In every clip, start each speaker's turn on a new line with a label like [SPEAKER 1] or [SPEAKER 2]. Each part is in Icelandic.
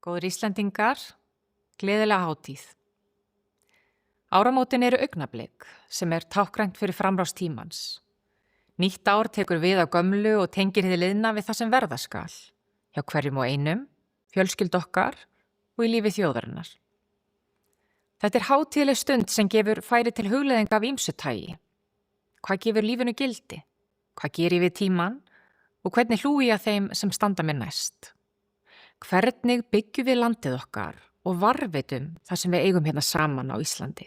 [SPEAKER 1] Góðir Íslendingar, gleðilega hátíð. Áramótin eru augnablik sem táknrænt fyrir framrás tímans. Nýtt ár tekur við á gömlu og tengir hið liðna við það sem verða skal, hjá hverjum og einum, fjölskyldu okkar og í lífi þjóðarinnar. Þetta er hátíðleg stund sem gefur færi til hugleiðinga af ýmsu tagi. Hvað gefur lífinu gildi? Hvað ger ég við tíman? Og hvernig hlúi ég að þeim sem standa mér næst? Hvernig byggjum við landið okkar og varðveitum það sem við eigum hérna saman á Íslandi?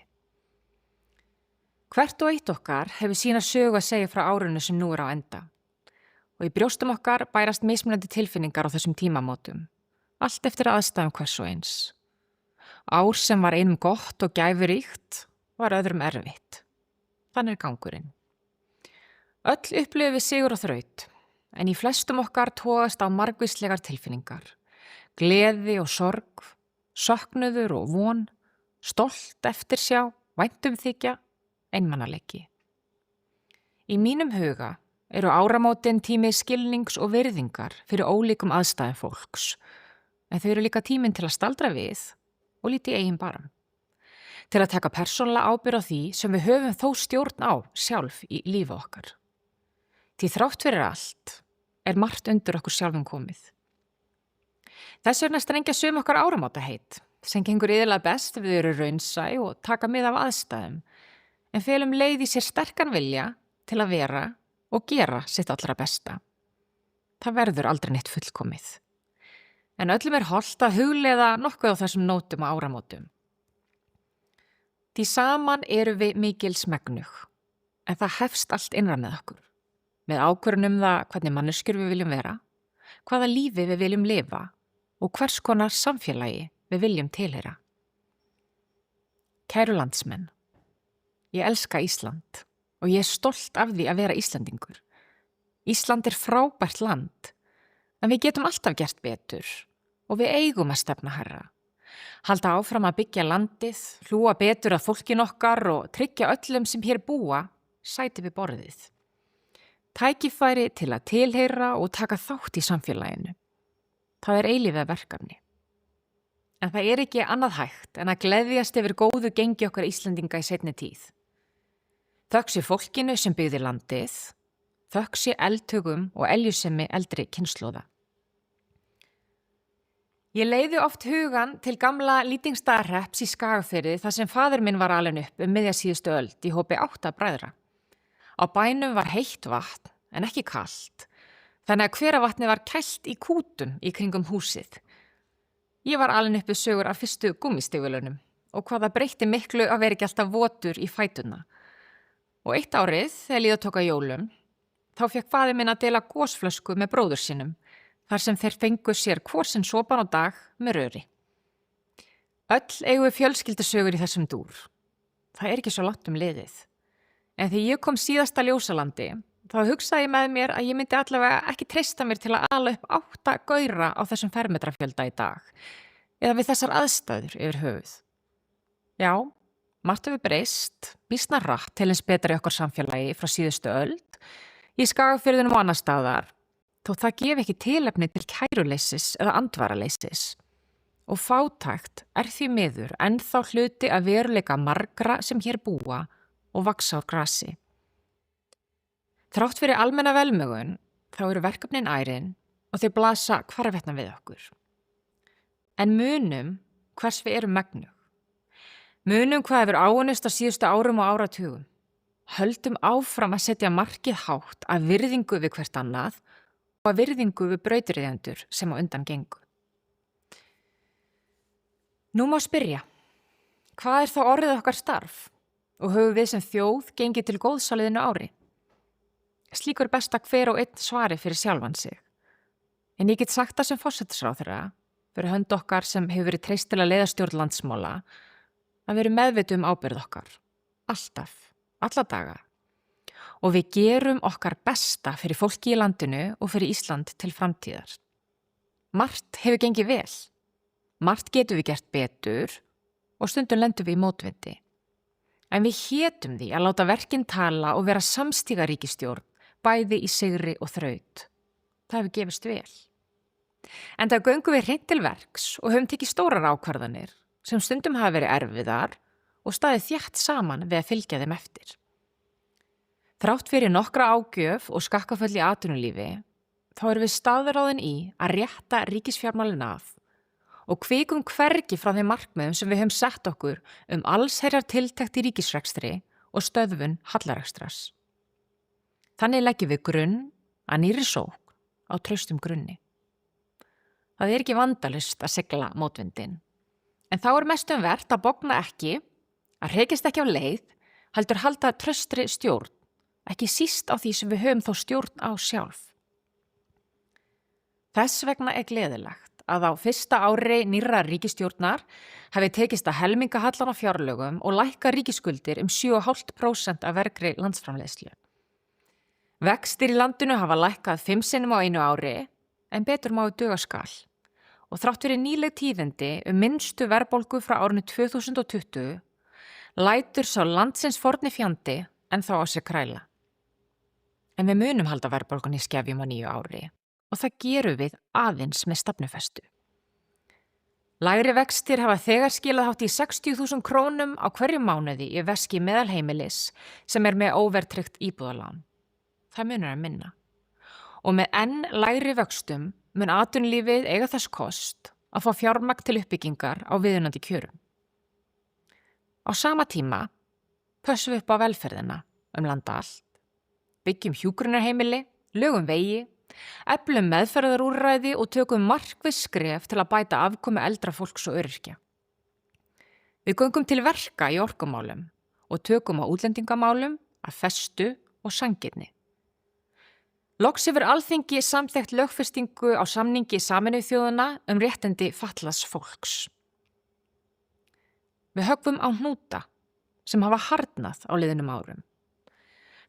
[SPEAKER 1] Hvert og eitt okkar hefur sína sögu að segja frá árinu sem nú á enda. Og í brjóstum okkar bærast mismunandi tilfinningar á þessum tímamótum, allt eftir aðstæðum hvers og eins. Ár sem var einum gott og gæfuríkt var öðrum erfitt. Þannig er gangurinn. Öll upplifum við sigur og þraut, en í flestum okkar togast á margvíslegar tilfinningar. Gleði og sorg, söknuður og von, stolt eftirsjá, væntumþykja, einmanaleiki. Í mínum huga eru áramótin tími skilnings og virðingar fyrir ólíkum aðstæðum fólks, en þau eru líka tíminn til að staldra við og líti í eigin barm. Til að taka persónulega ábyrgð á því sem við höfum þó stjórn á sjálf í lífi okkar. Því þrátt fyrir allt er margt undir okkur sjálfum komið. Þess vegna strengja sum okkar áramótaheit, sem gengur iðulega best við eru raunsæ og taka mið af aðstæðum, en felum leið í sér sterkan vilja til að vera og gera sitt allra besta. Það verður aldrei neitt fullkomið. En öllum er hollt að hugleiða nokkuð á þessum nótum og áramótum. Því saman eru við mikils megnug, en það hefst allt innra með okkur. Með ákvörðun það hvernig manneskjur við viljum vera, hvaða lífi við viljum lifa og hvers konar samfélagi við viljum tilheyra. Kæru landsmenn, ég elska Ísland og ég er stolt af því að vera Íslendingur. Ísland er frábært land, en við getum alltaf gert betur og við eigum að stefna hærra. Halda áfram að byggja landið, hlúa betur að fólkin okkar og tryggja öllum sem hér búa sæti við borðið. Tækifæri til að tilheyra og taka þátt í samfélaginu. Það er eilífið verkefni. En það er ekki annað hægt en að gleðjast yfir góðu gengi okkar Íslendinga í seinni tíð. Þökk sé fólkinu sem byggði landið, þökk sé eldhugum og eljusemi eldri kynslóða. Ég leiði oft hugan til gamla Lýtingsstaðahrepps í Skagafirði þar sem faðir minn var alinn upp miðja síðustu öld í hópi 8 bræðra. Á bænum var heitt vatn en ekki kalt, þannig að hveravatnið var kælt í kútum í kringum húsið. Ég var alinn upp við sögur af fyrstu gúmmístígvélunum og hvað það breytti miklu að vera ekki alltaf votur í fætuna. Og eitt árið, þegar líða tók að jólum, þá fékk faðir minn að dela gosflösku með bróður sínum, þar sem þeir fengu sér hvor sinn sopan á dag með röri. Öll eigum við fjölskyldusögur í þessum dúr. Það er ekki svo langt liðið. En þegar ég kom síðast að Ljósalandi, þá hugsaði ég með mér að ég myndi allavega ekki treysta mér til að ala upp 8 gaura á þessum fermetrafjölda í dag, eða við þessar aðstæður yfir höfuð. Já, margt hefur breyst, býsna hratt til eins betra í okkar samfélagi frá síðustu öld, í Skagafirðinum og annars staðar, þó það gefi ekki tilefni til kæruleysis eða andvaraleysis. Og fátækt er því miður ennþá hluti að veruleika margra sem hér búa og vaxa úr grasi. Þrátt fyrir almenna velmegun, þá eru verkefnin ærin og þau blasa hvarvetna við okkur. En munum hvers við erum megnug. Munum hvað hefur áunnist á síðustu árum og áratugum. Höldum áfram að setja markið hátt að virðingu við hvert annað og að virðingu við brautryðjendur sem á undan gengu. Nú má spyrja, hvað er þá orðið okkar starf og höfum við sem þjóð gengið til góðs á liðnu ári? Slíkur best að hver og einn svari fyrir sjálfan sig. En ég get sagt það sem forsætisráðherra, fyrir hönd okkar sem hefur verið treyst til að leiða stjórn landsmála, að vera meðvituð ábyrgð okkar. Alltaf, alla daga. Og við gerum okkar besta fyrir fólki í landinu og fyrir Ísland til framtíðar. Margt hefur gengið vel. Margt getum við gert betur og stundum lendum við í mótvindi. En við hétum því að láta verkin tala og vera samstíga ríkisstjórn, bæði í sigri og þraut. Það hefur gefist vel. En það göngum við hreint til verks og höfum tekið stórar ákvarðanir sem stundum hafa verið erfiðar og staðið þétt saman við að fylgja þeim eftir. Þrátt fyrir nokkra ágjöf og skakkaföll í atvinnulífi, þá erum við staðráðin í að rétta ríkisfjármálin af og hvikum hvergi frá þeim markmiðum sem við höfum sett okkur allsherjar tiltekt í ríkisrekstri og stöðvun hallarekstras. Þannig leggjum við grunn að nýrri sókn á traustum grunni. Það er ekki vandalust að sigla mótvindin, en þá er mestum vert að bogna ekki, að hrekjast ekki á leið, heldur halda traustri stjórn, ekki síst á því sem við höfum þó stjórn á sjálf. Þess vegna er gleðilegt að á fyrsta ári nýrra ríkisstjórnar hafi tekist að helminga hallan á fjárlögum og lækka ríkisskuldir 7,5% af vergri landsframleiðslu. Vextir í landinu hafa lækkað 5 sinnum á einu ári, en betur má duga skal. Og þrátt fyrir nýleg tíðindi minnstu verðbólgu frá árinu 2020 lætur sá landsins forni fjandi en þá á sig kræla. En við munum halda verðbólgunni í skefjum á nýju ári og það gerum við aðeins með stefnufestu. Lægri vextir hafa þegar skilað hátt í 60.000 krónum á hverju mánuði í veski meðalheimilis sem er með óvertryggt íbúðalán. Það munur að minna. Og með enn lægri vöxtum mun atvinnulífið eiga þess kost að fá fjármagn til uppbyggingar á viðunandi kjörum. Á sama tíma pössum við upp á velferðina landa allt, byggjum hjúkrunarheimili, lögum vegi, eflum meðferðarúrræði og tökum markviss skref til að bæta afkomu eldra fólks og öryrkja. Við göngum til verka í orkumálum og tökum á útlendingamálum af festu og sanngirni. Loks hefur Alþingi samþykkt lögfestingu á samningi Sameinuðu þjóðanna réttindi fatlaðs fólks. Við höggvum á hnúta sem hafa harðnað á liðnum árum.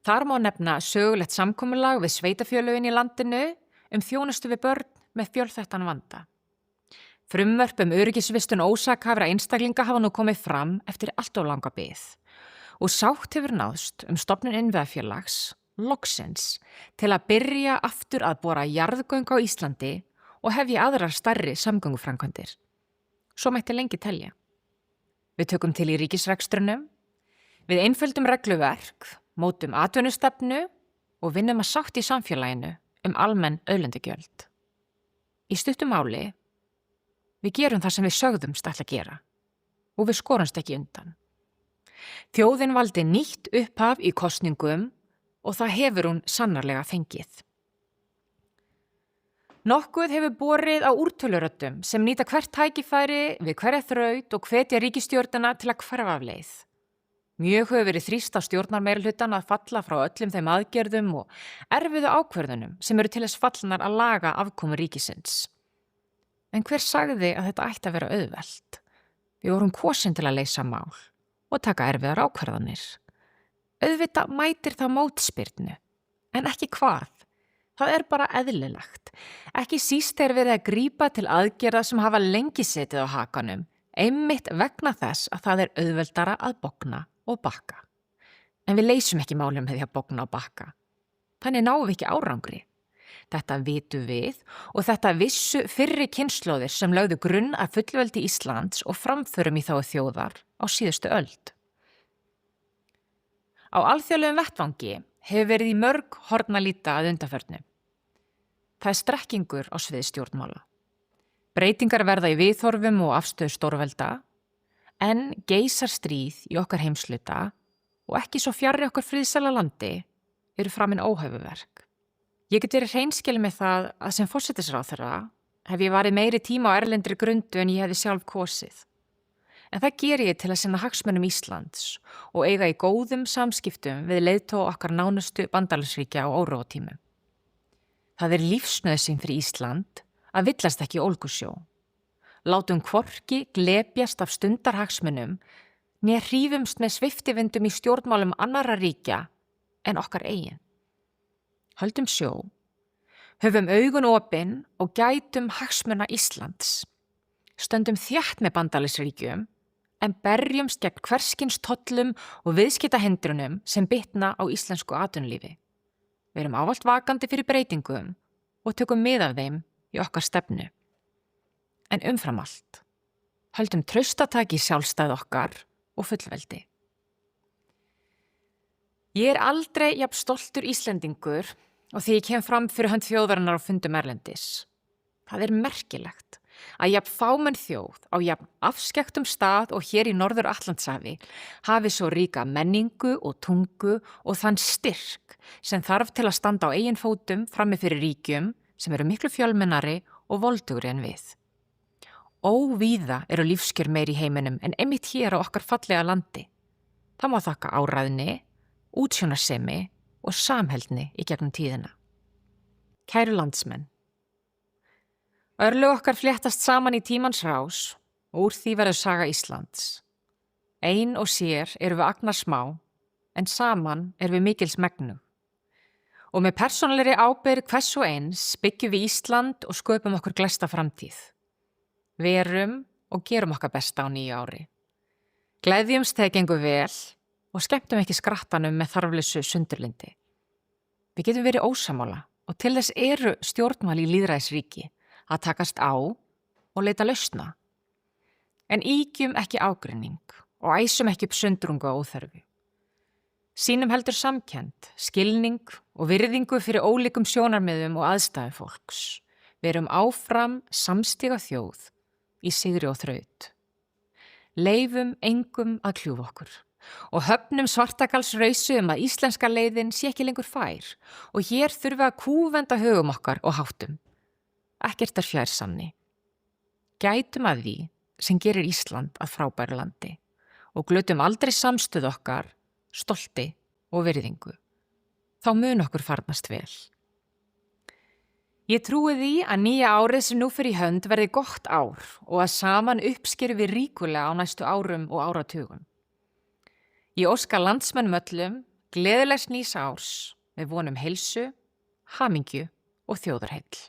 [SPEAKER 1] Þar má nefna sögulegt samkomulag við sveitarfélögin í landinu þjónustu við börn með fjölþættan vanda. Frumvörp öryggisvistun ósakhæfra einstaklinga hafa nú komið fram eftir allt of langa bið og sátt hefur náðst stofnun innviðafélags loksins til að byrja aftur að bora jarðgöng á Íslandi og hefja aðrar stærri samgönguframkvæmdir. Svo mætti lengi telja. Við tökum til í ríkisrekstrunum, við einföldum regluverk, mótum atvinnustefnu og vinnum að sátt í samfélaginu almenn auðlindagjöld. Í stuttu máli, við gerum það sem við sögðumst ætla að gera og við skorumst ekki undan. Þjóðin valdi nýtt upphaf í kosningum og það hefur hún sannarlega fengið. Nokkuð hefur borið á úrtöluröddum sem nýta hvert tækifæri við hverja þraut og hvetja ríkisstjórnina til að hverfa af leið. Mjög hefur verið þrýst á stjórnarmeirihlutann að falla frá öllum þeim aðgerðum og erfiðu ákvörðunum sem eru til þess fallnar að laga afkomu ríkisins. En hver sagði að þetta ætti að vera auðvelt? Við vorum kosin til að leysa mál og taka erfiðar ákvarðanir. Auðvitað mætir það mótspyrnu, en ekki hvað. Það er bara eðlilegt. Ekki síst er verið að grípa til aðgerða sem hafa lengi setið á hakanum, einmitt vegna þess að það er auðveldara að bogna og bakka. En við leysum ekki málum með því að bogna og bakka. Þannig náum við ekki árangri. Þetta vitum við og þetta vissu fyrri kynslóðir sem lögðu grunn að fullveldi Íslands og framförum í þágu þjóðar á síðustu öld. Á alþjóðlegum vettvangi hefur verið í mörg horn að líta að undanförnu. Það er strekkingur á sviði stjórnmála. Breytingar verða í viðhorfum og afstöðu stórvelda, en geisar stríð í okkar heimshluta og ekki svo fjarri okkar friðsæla landi eru framin óhæfuverk. Ég get verið hreinskilin með það að sem forsætisráðherra hef ég varið meiri tíma á erlendri grundu en ég hefði sjálf kosið. En það geri ég til að sinna hagsmunum Íslands og eiga í góðum samskiptum við leiðtoga okkar nánustu bandalagsríkja á óróatímum. Það er lífsnauðsyn fyrir Ísland að villast ekki í ólgusjó. Látum hvorki glepjast af stundarhagsmunum né hrífumst með sviftivindum í stjórnmálum annarra ríkja en okkar eigin. Höldum sjó, höfum augun opin og gætum hagsmuna Íslands. Stöndum þétt með bandalagsríkjum en berjumst gegn hverskins tollum og viðskiptahindrunum sem bitna á íslensku atvinnulífi. Við erum ávallt vakandi fyrir breytingum og tökum mið af þeim í okkar stefnu. En umfram allt, höldum traustataki í sjálfstæð okkar og fullveldi. Ég aldrei jafn stoltur Íslendingur og því ég kem fram fyrir hönd þjóðarinnar á fundum erlendis. Það merkilegt að jafn fámenn þjóð á jafn afskekktum stað og hér í Norður-Atlantshafi hafi svo ríka menningu og tungu og þann styrk sem þarf til að standa á eigin fótum frammi fyrir ríkjum sem eru miklu fjölmennari og voldugri en við. Óvíða eru lífskjör meir í heiminum en einmitt hér á okkar fallega landi. Það má þakka áræðni, útsjónarsemi og samheldni í gegnum tíðina. Kæru landsmenn. Örlög okkar fléttast saman í tímans rás og úr því verður saga Íslands. Ein og sér erum við agnar smá, en saman erum við mikils megnug. Og með persónulegri ábyrgð hvers og eins byggjum við Ísland og sköpum okkur glæsta framtíð. Verum og gerum okkar besta á nýju ári. Gleðjumst þegar gengur vel og skemmtum ekki skrattanum með þarflausu sundurlyndi. Við getum verið ósammála og til þess eru stjórnmál í lýðræðisríki að takast á og leita lausna. En ýkjum ekki ágreining og æsum ekki upp sundrungu og óþörfu. Sýnum heldur samkennd, skilning og virðingu fyrir ólíkum sjónarmiðum og aðstæðum fólks. Verum áfram samstiga þjóð í sigri og þraut. Leifum engum að kljúfa okkur og höfnum svartakalsrausu að íslenska leiðin sé ekki lengur fær og hér þurfum við að kúvenda hugum okkar og háttum. Ekkert fjær sanni. Gætum að því sem gerir Ísland að frábæru landi og glötum aldrei samstöð okkar, stolti og virðingu. Þá mun okkur farnast vel. Ég trúi því að nýja árið sem nú fer í hönd verði gott ár og að saman uppskerum við ríkulega á næstu árum og áratugum. Ég óska landsmönnum öllum gleðilegs nýs árs með vonum heilsu, hamingju og þjóðarheill.